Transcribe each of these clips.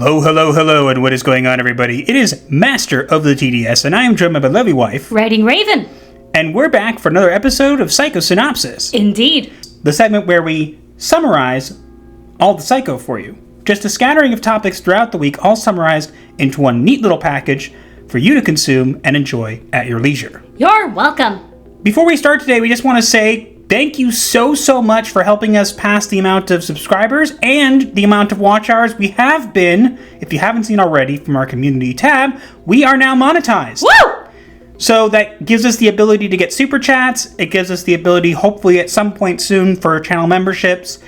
Hello, hello, hello, and what is going on, everybody? It is Master of the TDS, and I am joined by my lovely wife, WritingRaven. And we're back for another episode of Psycho-Synopsis. Indeed. The segment where we summarize all the Psycho for you. Just a scattering of topics throughout the week, all summarized into one neat little package for you to consume and enjoy at your leisure. You're welcome. Before we start today, we just want to say thank you so much for helping us pass the amount of subscribers and the amount of watch hours we have been. If you haven't seen already from our community tab, we are now monetized. Woo! So that gives us the ability to get super chats. It gives us the ability, hopefully at some point soon, for channel memberships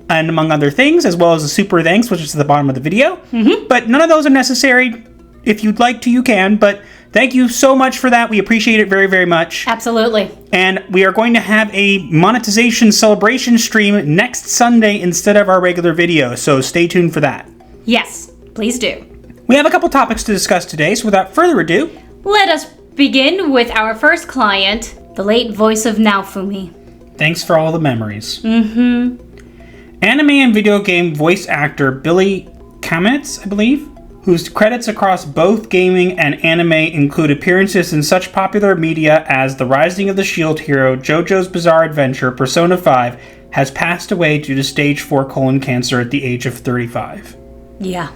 and among other things, as well as a super thanks, which is at the bottom of the video. Mm-hmm. But none of those are necessary. If you'd like to, you can, but thank you so much for that. We appreciate it very much. Absolutely. And we are going to have a monetization celebration stream next Sunday instead of our regular video, so stay tuned for that. Yes, please do. We have a couple topics to discuss today, so without further ado, let us begin with our first client, the late voice of Naofumi. Thanks for all the memories. Anime and video game voice actor Billy Kametz, I believe, whose credits across both gaming and anime include appearances in such popular media as The Rising of the Shield Hero, JoJo's Bizarre Adventure, Persona 5, has passed away due to stage 4 colon cancer at the age of 35. Yeah.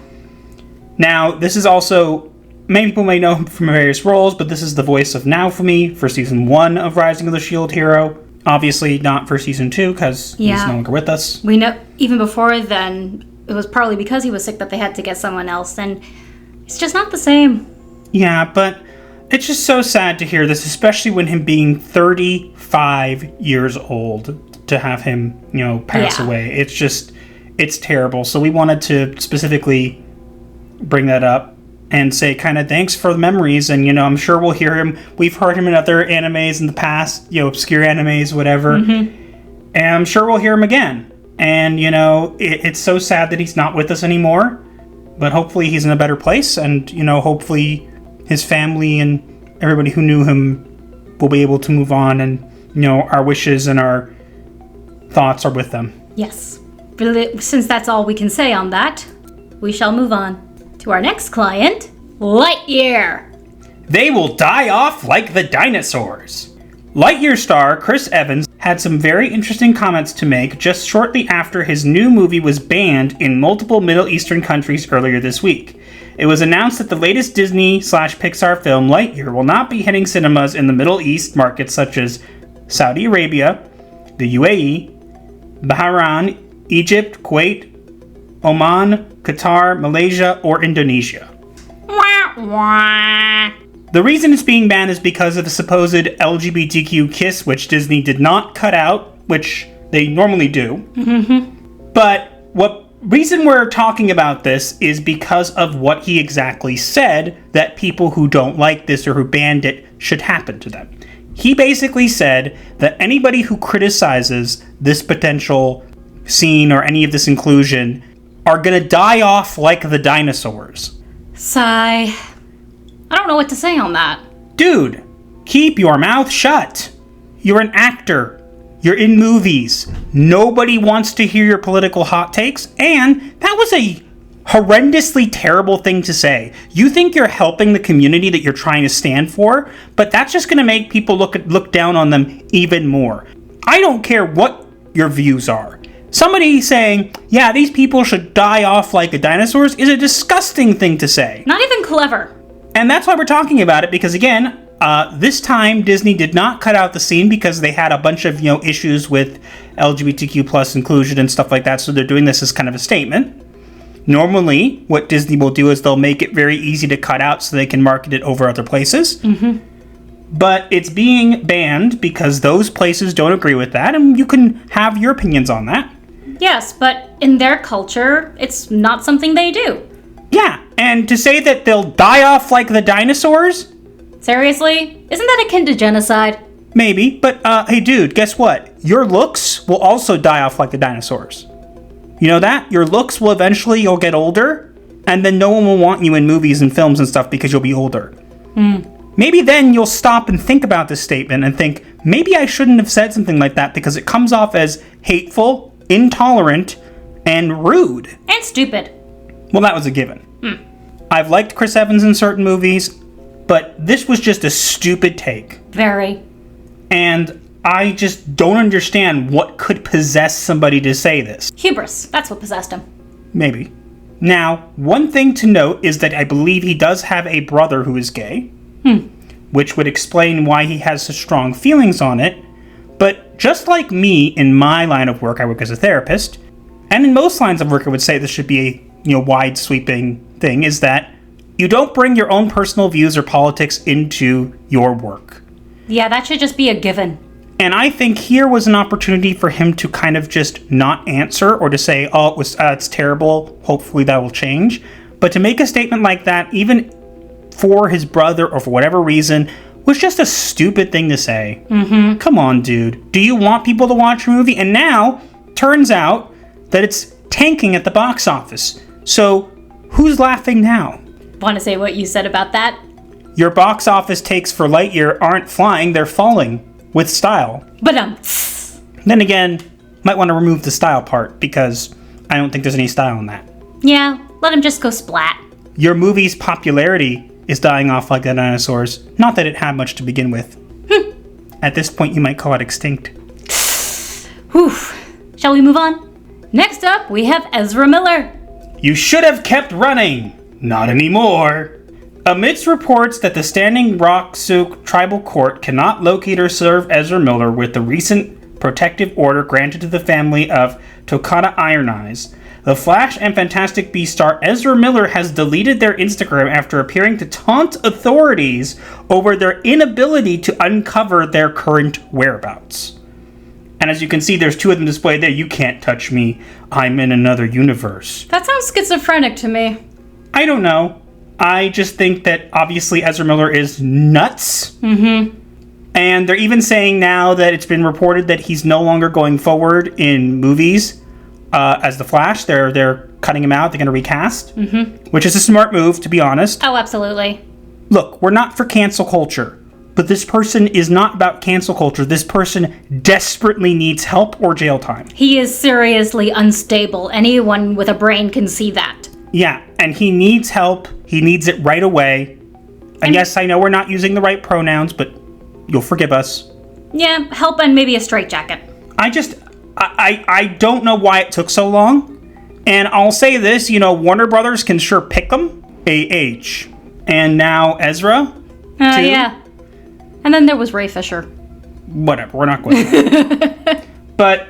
Now, this is also, many people may know him from various roles, but this is the voice of Naofumi for Season 1 of Rising of the Shield Hero. Obviously not for Season 2, because he's no longer with us. We know, even before then, it was partly because he was sick that they had to get someone else, and it's just not the same. Yeah, but it's just so sad to hear this, especially when him being 35 years old, to have him, pass away. It's terrible. So we wanted to specifically bring that up and say kind of thanks for the memories, and, I'm sure we'll hear him. We've heard him in other animes in the past, obscure animes, whatever, and I'm sure we'll hear him again. And, it's so sad that he's not with us anymore, but hopefully he's in a better place, and, hopefully his family and everybody who knew him will be able to move on, and, our wishes and our thoughts are with them. Yes. Since that's all we can say on that, we shall move on to our next client, Lightyear. They will die off like the dinosaurs. Lightyear star Chris Evans had some very interesting comments to make just shortly after his new movie was banned in multiple Middle Eastern countries earlier this week. It was announced that the latest Disney/Pixar film, Lightyear, will not be hitting cinemas in the Middle East markets such as Saudi Arabia, the UAE, Bahrain, Egypt, Kuwait, Oman, Qatar, Malaysia, or Indonesia. The reason it's being banned is because of the supposed LGBTQ kiss, which Disney did not cut out, which they normally do. But what reason we're talking about this is because of what he exactly said, that people who don't like this or who banned it should happen to them. He basically said that anybody who criticizes this potential scene or any of this inclusion are gonna die off like the dinosaurs. Sigh. I don't know what to say on that. Dude, keep your mouth shut. You're an actor. You're in movies. Nobody wants to hear your political hot takes, and that was a horrendously terrible thing to say. You think you're helping the community that you're trying to stand for, but that's just going to make people look down on them even more. I don't care what your views are. Somebody saying, yeah, these people should die off like the dinosaurs is a disgusting thing to say. Not even clever. And that's why we're talking about it, because again, this time Disney did not cut out the scene because they had a bunch of, issues with LGBTQ plus inclusion and stuff like that, so they're doing this as kind of a statement. Normally, what Disney will do is they'll make it very easy to cut out so they can market it over other places. But it's being banned because those places don't agree with that, and you can have your opinions on that. Yes, but in their culture, it's not something they do. Yeah, and to say that they'll die off like the dinosaurs? Seriously? Isn't that akin to genocide? Maybe, but hey dude, guess what? Your looks will also die off like the dinosaurs. You know that? Your looks will eventually, you'll get older, and then no one will want you in movies and films and stuff because you'll be older. Maybe then you'll stop and think about this statement and think, maybe I shouldn't have said something like that because it comes off as hateful, intolerant, and rude. And stupid. Well, that was a given. I've liked Chris Evans in certain movies, but this was just a stupid take. Very. And I just don't understand what could possess somebody to say this. Hubris. That's what possessed him. Maybe. Now, one thing to note is that I believe he does have a brother who is gay, which would explain why he has such strong feelings on it. But just like me, in my line of work, I work as a therapist, and in most lines of work I would say this should be a wide sweeping thing, is that you don't bring your own personal views or politics into your work. Yeah, that should just be a given. And I think here was an opportunity for him to kind of just not answer or to say, oh, it's terrible, hopefully that will change. But to make a statement like that, even for his brother or for whatever reason, was just a stupid thing to say. Mm-hmm. Come on, dude. Do you want people to watch your movie? And now, turns out that it's tanking at the box office. So, who's laughing now? Want to say what you said about that? Your box office takes for Lightyear aren't flying, they're falling. With style. But Then again, might want to remove the style part because I don't think there's any style in that. Yeah, let him just go splat. Your movie's popularity is dying off like the dinosaurs. Not that it had much to begin with. At this point, you might call it extinct. Whew. Shall we move on? Next up, we have Ezra Miller. You should have kept running. Not anymore. Amidst reports that the Standing Rock Sioux Tribal Court cannot locate or serve Ezra Miller with the recent protective order granted to the family of Toccata Iron Eyes, the Flash and Fantastic Beasts star Ezra Miller has deleted their Instagram after appearing to taunt authorities over their inability to uncover their current whereabouts. And as you can see, there's two of them displayed there. You can't touch me. I'm in another universe. That sounds schizophrenic to me. I don't know. I just think that obviously Ezra Miller is nuts. Mm-hmm. And they're even saying now that it's been reported that he's no longer going forward in movies as the Flash. They're cutting him out. They're going to recast, which is a smart move, to be honest. Oh, absolutely. Look, we're not for cancel culture, but this person is not about cancel culture. This person desperately needs help or jail time. He is seriously unstable. Anyone with a brain can see that. Yeah, and he needs help. He needs it right away. And yes, I know we're not using the right pronouns, but you'll forgive us. Yeah, help and maybe a straitjacket. I don't know why it took so long. And I'll say this, Warner Brothers can sure pick them. A.H. And now Ezra. Too. Yeah. And then there was Ray Fisher. Whatever, we're not going to. But,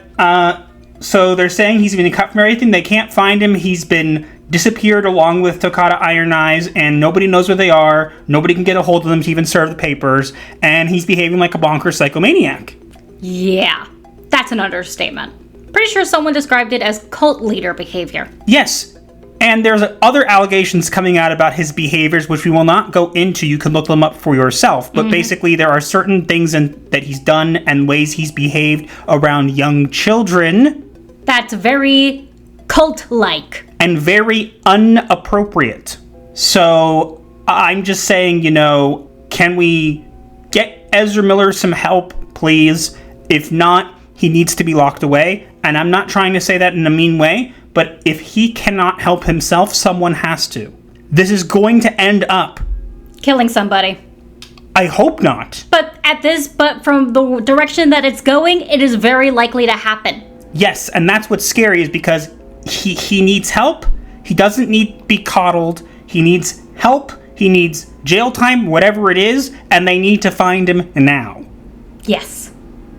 so they're saying he's been cut from everything. They can't find him. He's been disappeared along with Toccata Iron Eyes, and nobody knows where they are. Nobody can get a hold of them to even serve the papers, and he's behaving like a bonkers psychomaniac. Yeah, that's an understatement. Pretty sure someone described it as cult leader behavior. Yes, and there's other allegations coming out about his behaviors, which we will not go into. You can look them up for yourself, but basically there are certain things that he's done and ways he's behaved around young children. That's very cult-like. And very inappropriate. So, I'm just saying, can we get Ezra Miller some help, please? If not, he needs to be locked away. And I'm not trying to say that in a mean way, but if he cannot help himself, someone has to. This is going to end up killing somebody. I hope not. But from the direction that it's going, it is very likely to happen. Yes, and that's what's scary is because he needs help. He doesn't need to be coddled. He needs help. He needs jail time, whatever it is, and they need to find him now. Yes.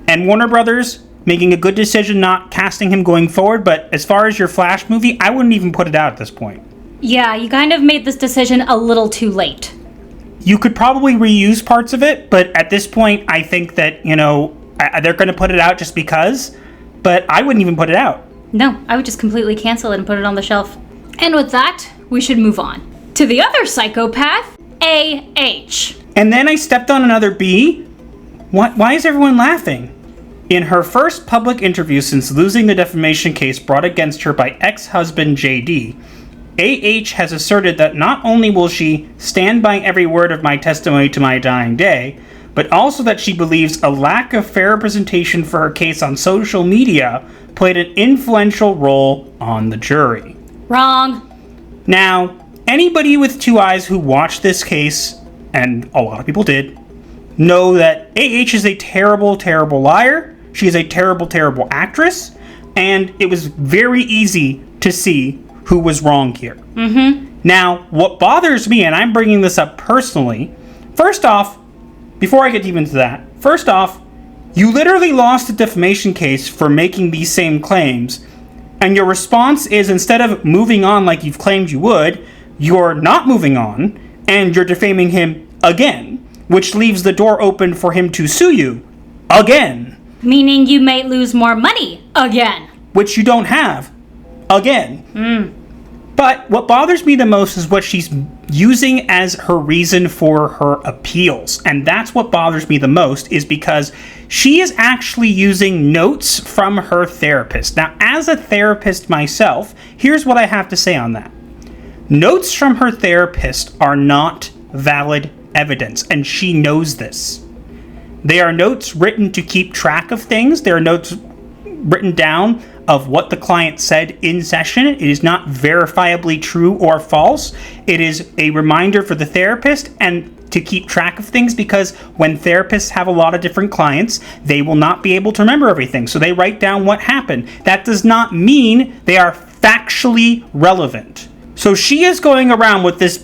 And Warner Brothers making a good decision not casting him going forward, but as far as your Flash movie, I wouldn't even put it out at this point. Yeah, you kind of made this decision a little too late. You could probably reuse parts of it, but at this point, I think that, they're going to put it out just because, but I wouldn't even put it out. No, I would just completely cancel it and put it on the shelf. And with that, we should move on to the other psychopath, A.H. And then I stepped on another B. Why is everyone laughing? In her first public interview since losing the defamation case brought against her by ex-husband J.D., A.H. has asserted that not only will she stand by every word of my testimony to my dying day, but also that she believes a lack of fair representation for her case on social media played an influential role on the jury. Wrong. Now, Anybody with two eyes who watched this case, and a lot of people did, know that AH is a terrible, terrible liar. She is a terrible, terrible actress. And it was very easy to see who was wrong here. Now, what bothers me, and I'm bringing this up personally, first off, before I get even to that, first off, you literally lost a defamation case for making these same claims. And your response is, instead of moving on like you've claimed you would, you're not moving on, and you're defaming him again, which leaves the door open for him to sue you again. Meaning you may lose more money again. Which you don't have again. But what bothers me the most is what she's using as her reason for her appeals. And that's what bothers me the most, is because she is actually using notes from her therapist. Now, as a therapist myself, here's what I have to say on that. Notes from her therapist are not valid evidence, and she knows this. They are notes written to keep track of things. They are notes written down of what the client said in session. It is not verifiably true or false. It is a reminder for the therapist and to keep track of things, because when therapists have a lot of different clients, they will not be able to remember everything. So they write down what happened. That does not mean they are factually relevant. So she is going around with this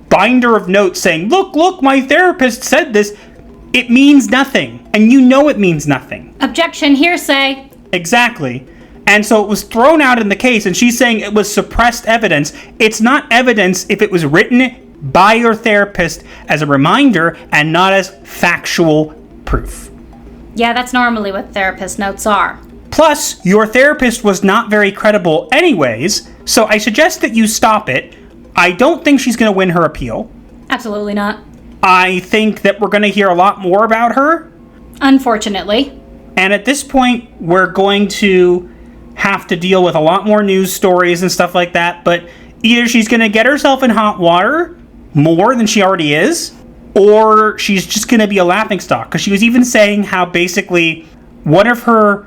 binder of notes saying, look, my therapist said this. It means nothing. And you know it means nothing. Objection, hearsay. Exactly. And so it was thrown out in the case, and she's saying it was suppressed evidence. It's not evidence if it was written by your therapist as a reminder and not as factual proof. Yeah, that's normally what therapist notes are. Plus, your therapist was not very credible anyways, so I suggest that you stop it. I don't think she's going to win her appeal. Absolutely not. I think that we're going to hear a lot more about her. Unfortunately. And at this point, we're going to have to deal with a lot more news stories and stuff like that, but either she's going to get herself in hot water more than she already is, or she's just going to be a laughingstock. Because she was even saying how basically one of her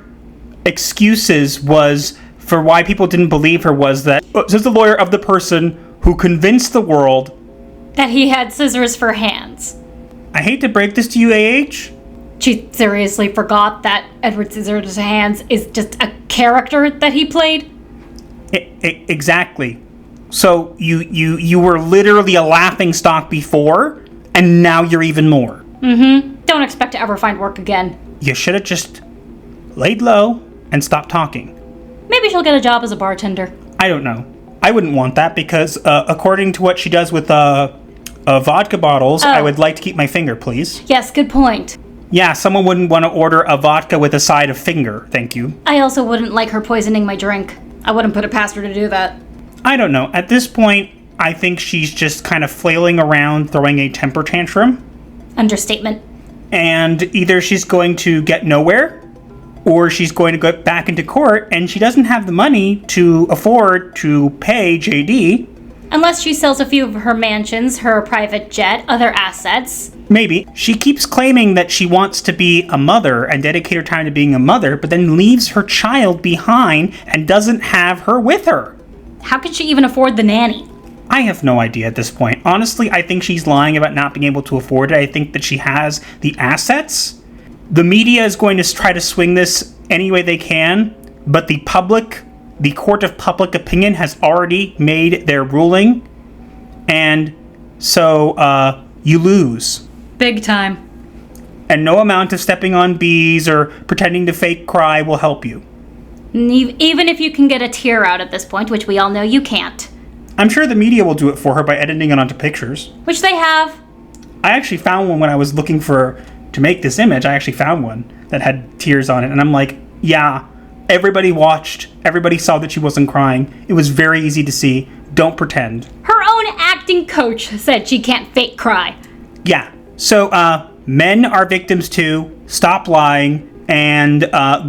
excuses was for why people didn't believe her was that this is the lawyer of the person who convinced the world that he had scissors for hands. I hate to break this to you, AH. She seriously forgot that Edward Scissorhands is just a character that he played? Exactly. So you were literally a laughingstock before, and now you're even more. Don't expect to ever find work again. You should have just laid low and stopped talking. Maybe she'll get a job as a bartender. I don't know. I wouldn't want that because according to what she does with vodka bottles, I would like to keep my finger, please. Yes, good point. Yeah, someone wouldn't want to order a vodka with a side of finger, thank you. I also wouldn't like her poisoning my drink. I wouldn't put it past her to do that. I don't know. At this point, I think she's just kind of flailing around, throwing a temper tantrum. Understatement. And either she's going to get nowhere, or she's going to go back into court, and she doesn't have the money to afford to pay JD. Unless she sells a few of her mansions, her private jet, other assets. Maybe. She keeps claiming that she wants to be a mother and dedicate her time to being a mother, but then leaves her child behind and doesn't have her with her. How could she even afford the nanny? I have no idea at this point. Honestly, I think she's lying about not being able to afford it. I think that she has the assets. The media is going to try to swing this any way they can, but the court of public opinion has already made their ruling, and so you lose. Big time. And no amount of stepping on bees or pretending to fake cry will help you. Even if you can get a tear out at this point, which we all know you can't. I'm sure the media will do it for her by editing it onto pictures. Which they have. I actually found one when I was looking to make this image. I actually found one that had tears on it, and I'm like, yeah, everybody watched. Everybody saw that she wasn't crying. It was very easy to see. Don't pretend. Her own acting coach said she can't fake cry. Yeah. So, men are victims too. Stop lying. And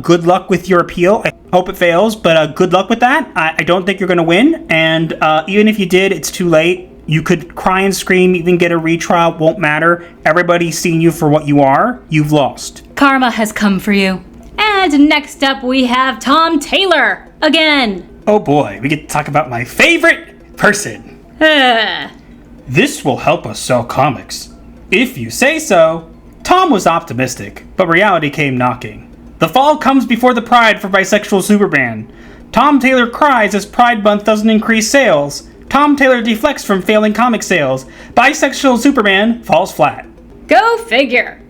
good luck with your appeal. I hope it fails, but good luck with that. I don't think you're going to win. And even if you did, it's too late. You could cry and scream, even get a retrial. Won't matter. Everybody's seen you for what you are. You've lost. Karma has come for you. And next up, we have Tom Taylor again. Oh boy, we get to talk about my favorite person. This will help us sell comics. If you say so. Tom was optimistic, but reality came knocking. The fall comes before the pride for bisexual Superman. Tom Taylor cries as Pride Month doesn't increase sales. Tom Taylor deflects from failing comic sales. Bisexual Superman falls flat. Go figure.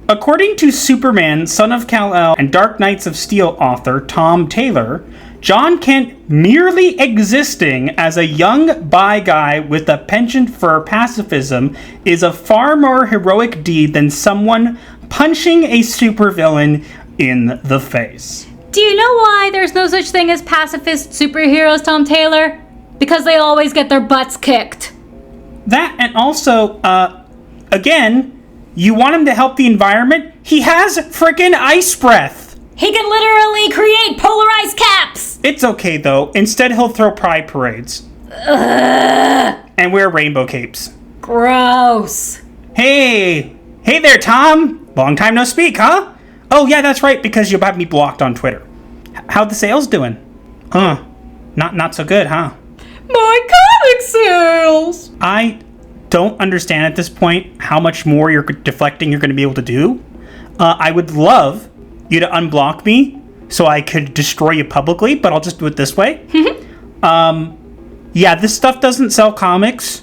According to Superman, Son of Kal-El, and Dark Knights of Steel author Tom Taylor, John Kent merely existing as a young bi guy with a penchant for pacifism is a far more heroic deed than someone punching a supervillain in the face. Do you know why there's no such thing as pacifist superheroes, Tom Taylor? Because they always get their butts kicked. That, and also, again, you want him to help the environment? He has frickin' ice breath. He can literally create polarized caps! It's okay, though. Instead, he'll throw pride parades. And wear rainbow capes. Gross. Hey there, Tom. Long time no speak, huh? Oh, yeah, that's right, because you'll have me blocked on Twitter. How the sales doing? Not so good, huh? My comic sales! I don't understand at this point how much more you're deflecting you're going to be able to do. I would love you to unblock me so I could destroy you publicly, but I'll just do it this way. Yeah, this stuff doesn't sell comics.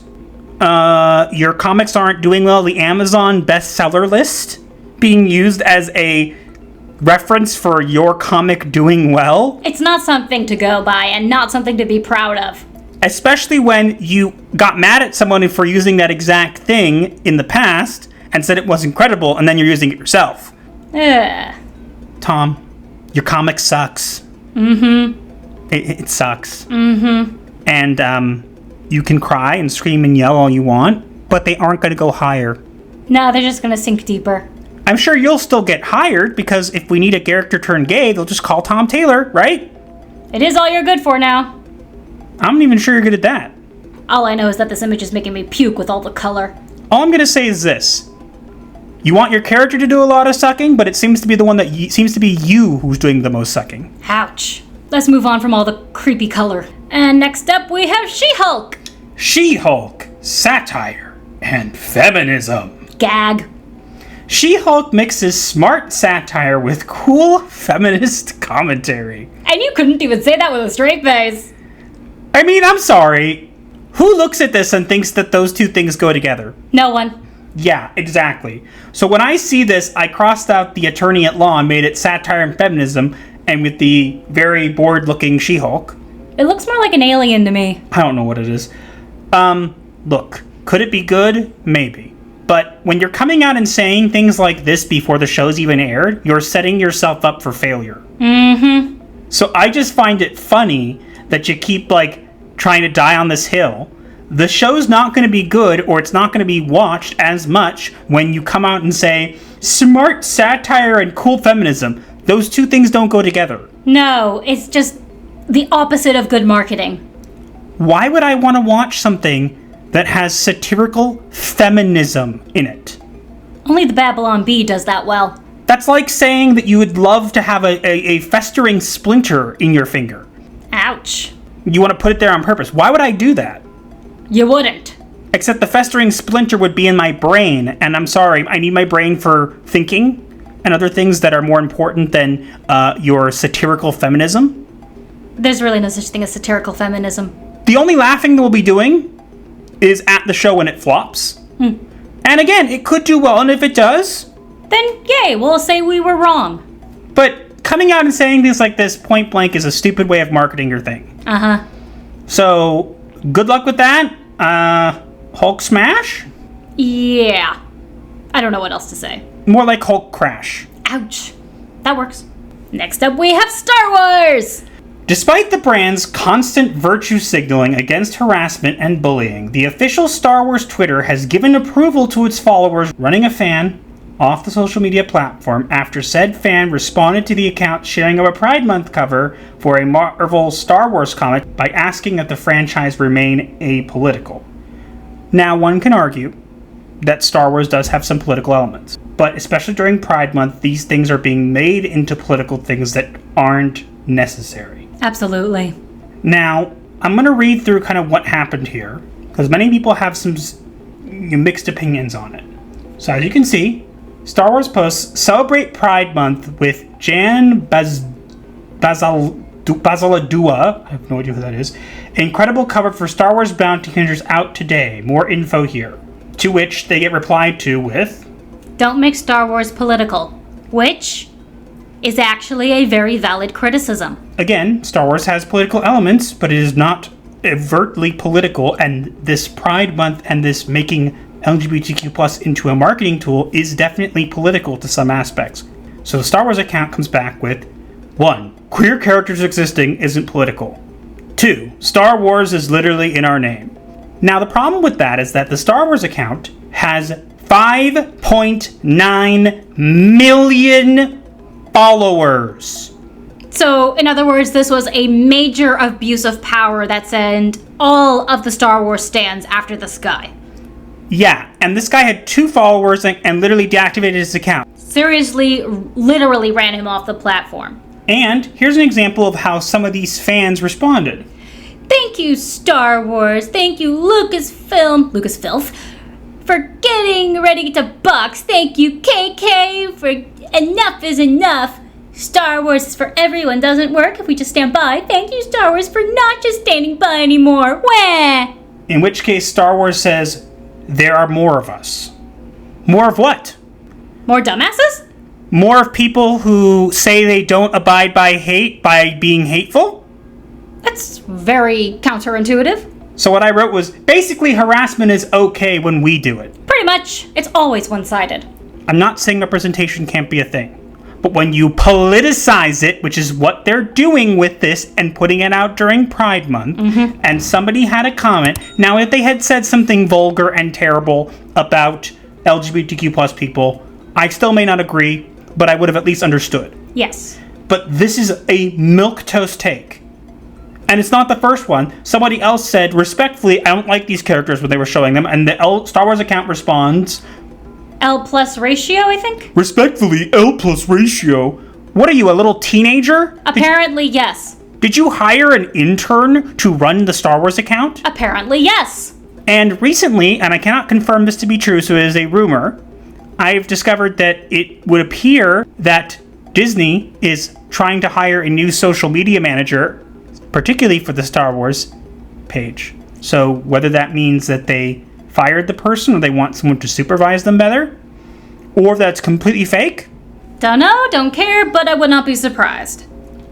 Your comics aren't doing well. The Amazon bestseller list being used as a reference for your comic doing well. It's not something to go by and not something to be proud of. Especially when you got mad at someone for using that exact thing in the past and said it wasn't credible, and then you're using it yourself. Tom, your comic sucks. It sucks. And you can cry and scream and yell all you want, but they aren't going to go higher. No, they're just going to sink deeper. I'm sure you'll still get hired, because if we need a character turned gay, they'll just call Tom Taylor, right? It is all you're good for now. I'm not even sure you're good at that. All I know is that this image is making me puke with all the color. All I'm going to say is this. You want your character to do a lot of sucking, but it seems to be the one that seems to be you who's doing the most sucking. Ouch. Let's move on from all the creepy color. And next up we have SheHulk. SheHulk, satire, and feminism. Gag. SheHulk mixes smart satire with cool feminist commentary. And you couldn't even say that with a straight face. I mean, I'm sorry. Who looks at this and thinks that those two things go together? No one. Yeah, exactly. So when I see this, I crossed out the attorney at law and made it satire and feminism, and with the very bored-looking SheHulk. It looks more like an alien to me. I don't know what it is. Look, could it be good? Maybe. But when you're coming out and saying things like this before the show's even aired, you're setting yourself up for failure. So I just find it funny that you keep, trying to die on this hill. The show's not going to be good, or it's not going to be watched as much when you come out and say, smart satire and cool feminism. Those two things don't go together. No, it's just the opposite of good marketing. Why would I want to watch something that has satirical feminism in it? Only the Babylon Bee does that well. That's like saying that you would love to have a festering splinter in your finger. Ouch. You want to put it there on purpose. Why would I do that? You wouldn't. Except the festering splinter would be in my brain, and I'm sorry, I need my brain for thinking and other things that are more important than your satirical feminism. There's really no such thing as satirical feminism. The only laughing that we'll be doing is at the show when it flops. And again, it could do well, and if it does, then yay, we'll say we were wrong. But coming out and saying things like this point blank is a stupid way of marketing your thing. So, good luck with that. Hulk smash? Yeah. I don't know what else to say. More like Hulk crash. Ouch. That works. Next up we have Star Wars! Despite the brand's constant virtue signaling against harassment and bullying, the official Star Wars Twitter has given approval to its followers running a fan off the social media platform after said fan responded to the account sharing of a Pride Month cover for a Marvel Star Wars comic by asking that the franchise remain apolitical. Now, one can argue that Star Wars does have some political elements, but especially during Pride Month, these things are being made into political things that aren't necessary. Absolutely. Now, I'm going to read through kind of what happened here, because many people have some mixed opinions on it. So as you can see, Star Wars posts celebrate Pride Month with Jan Basaladua, I have no idea who that is. Incredible cover for Star Wars Bounty Hunters out today. More info here. To which they get replied to with, "Don't make Star Wars political," which is actually a very valid criticism. Again, Star Wars has political elements, but it is not overtly political, and this Pride Month and this making LGBTQ plus into a marketing tool is definitely political to some aspects. So the Star Wars account comes back with 1. Queer characters existing isn't political. 2. Star Wars is literally in our name. Now the problem with that is that the Star Wars account has 5.9 million followers. So, in other words, this was a major abuse of power that sent all of the Star Wars stans after this guy. Yeah, and this guy had 2 followers and literally deactivated his account. Seriously, literally ran him off the platform. And here's an example of how some of these fans responded. "Thank you, Star Wars. Thank you, Lucasfilm, for getting ready to box. Thank you, KK, for enough is enough. Star Wars is for everyone. Doesn't work if we just stand by. Thank you, Star Wars, for not just standing by anymore. Wah!" In which case, Star Wars says, there are more of us. More of what? More dumbasses? More of people who say they don't abide by hate by being hateful? That's very counterintuitive. So what I wrote was, basically harassment is okay when we do it. Pretty much. It's always one-sided. I'm not saying representation can't be a thing. But when you politicize it, which is what they're doing with this and putting it out during Pride Month, and somebody had a comment. Now, if they had said something vulgar and terrible about LGBTQ plus people, I still may not agree, but I would have at least understood. Yes. But this is a milquetoast take. And it's not the first one. Somebody else said, respectfully, I don't like these characters when they were showing them, and the Star Wars account responds, L plus ratio, I think? respectfully, L plus ratio. What are you, a little teenager? Apparently, yes. Did you hire an intern to run the Star Wars account? Apparently, yes. And recently, and I cannot confirm this to be true, so it is a rumor, I've discovered that it would appear that Disney is trying to hire a new social media manager, particularly for the Star Wars page. So whether that means that they fired the person or they want someone to supervise them better, or that's completely fake. Dunno, don't care, but I would not be surprised.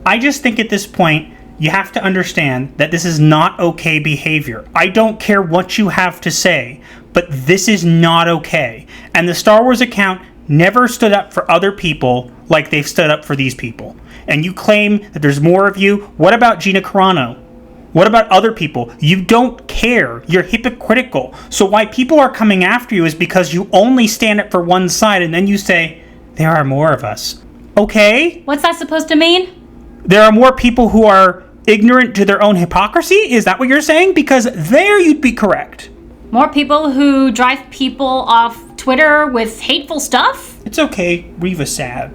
I just think at this point, you have to understand that this is not okay behavior. I don't care what you have to say, but this is not okay. And the Star Wars account never stood up for other people like they've stood up for these people. And you claim that there's more of you. What about Gina Carano? What about other people? You don't care. You're hypocritical. So why people are coming after you is because you only stand up for one side and then you say, there are more of us. Okay? What's that supposed to mean? There are more people who are ignorant to their own hypocrisy? Is that what you're saying? Because there you'd be correct. More people who drive people off Twitter with hateful stuff? It's okay. Reva's sad.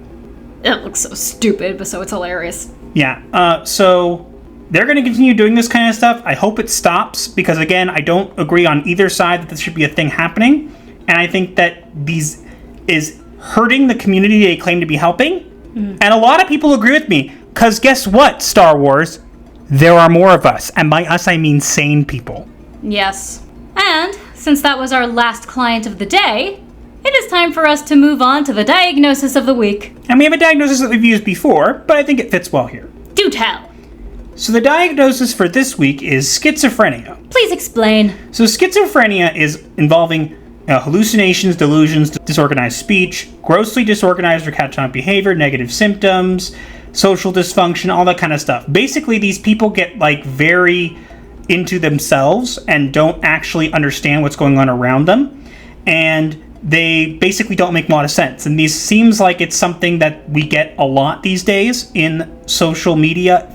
It looks so stupid, but so it's hilarious. Yeah, so they're going to continue doing this kind of stuff. I hope it stops because, again, I don't agree on either side that this should be a thing happening. And I think that these is hurting the community they claim to be helping. And a lot of people agree with me because guess what, Star Wars? There are more of us. And by us, I mean sane people. Yes. And since that was our last client of the day, it is time for us to move on to the diagnosis of the week. And we have a diagnosis that we've used before, but I think it fits well here. Do tell. So the diagnosis for this week is schizophrenia. Please explain. So schizophrenia is involving hallucinations, delusions, disorganized speech, grossly disorganized or catatonic behavior, negative symptoms, social dysfunction, all that kind of stuff. Basically, these people get like very into themselves and don't actually understand what's going on around them. And they basically don't make a lot of sense. And this seems like it's something that we get a lot these days in social media,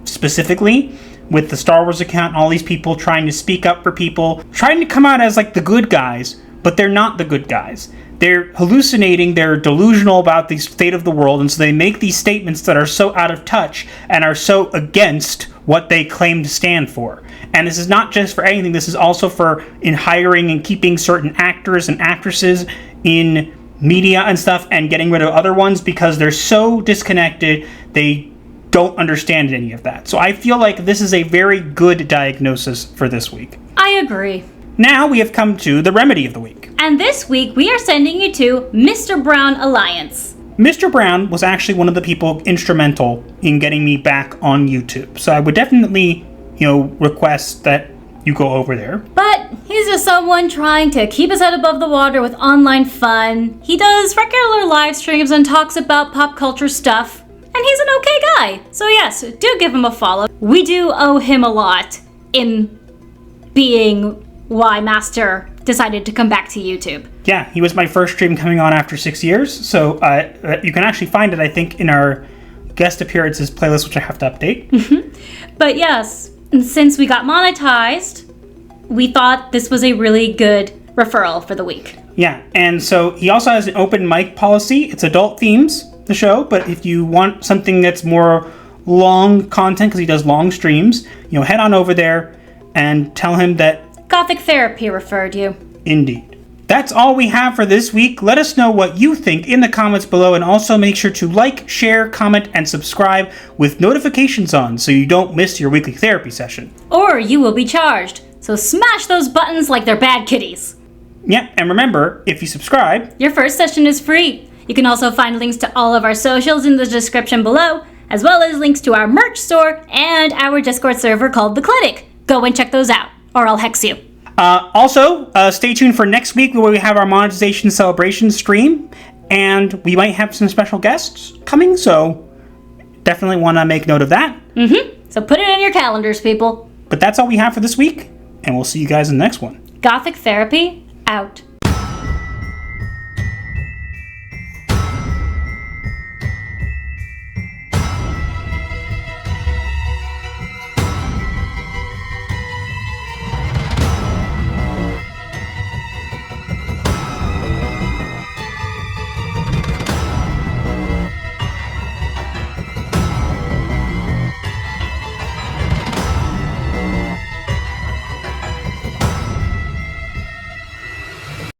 specifically with the Star Wars account, all these people trying to speak up for people, trying to come out as like the good guys, but they're not the good guys. they're hallucinating, they're delusional about the state of the world, and so they make these statements that are so out of touch and are so against what they claim to stand for. And this is not just for anything, this is also for in hiring and keeping certain actors and actresses in media and stuff and getting rid of other ones because they're so disconnected, they don't understand any of that. So I feel like this is a very good diagnosis for this week. I agree. Now we have come to the remedy of the week. And this week we are sending you to Mr. Brown Alliance. Mr. Brown was actually one of the people instrumental in getting me back on YouTube. So I would definitely, request that you go over there. But he's just someone trying to keep his head above the water with online fun. He does regular live streams and talks about pop culture stuff. And he's an okay guy. So yes, do give him a follow. We do owe him a lot in being why Master decided to come back to YouTube. Yeah, he was my first stream coming on after 6 years. So you can actually find it, I think, in our guest appearances playlist, which I have to update. But yes, since we got monetized, we thought this was a really good referral for the week. Yeah, and so he also has an open mic policy. It's adult themes, the show, but if you want something that's more long content, because he does long streams, head on over there and tell him that Gothic Therapy referred you. Indeed. That's all we have for this week. Let us know what you think in the comments below, and also make sure to like, share, comment, and subscribe with notifications on so you don't miss your weekly therapy session. Or you will be charged, so smash those buttons like they're bad kitties. Yeah, and remember, if you subscribe, your first session is free. You can also find links to all of our socials in the description below, as well as links to our merch store and our Discord server called The Clinic. Go and check those out, or I'll hex you. Also, stay tuned for next week where we have our monetization celebration stream, and we might have some special guests coming, so definitely want to make note of that. So put it in your calendars, people. But that's all we have for this week, and we'll see you guys in the next one. Gothic Therapy, out.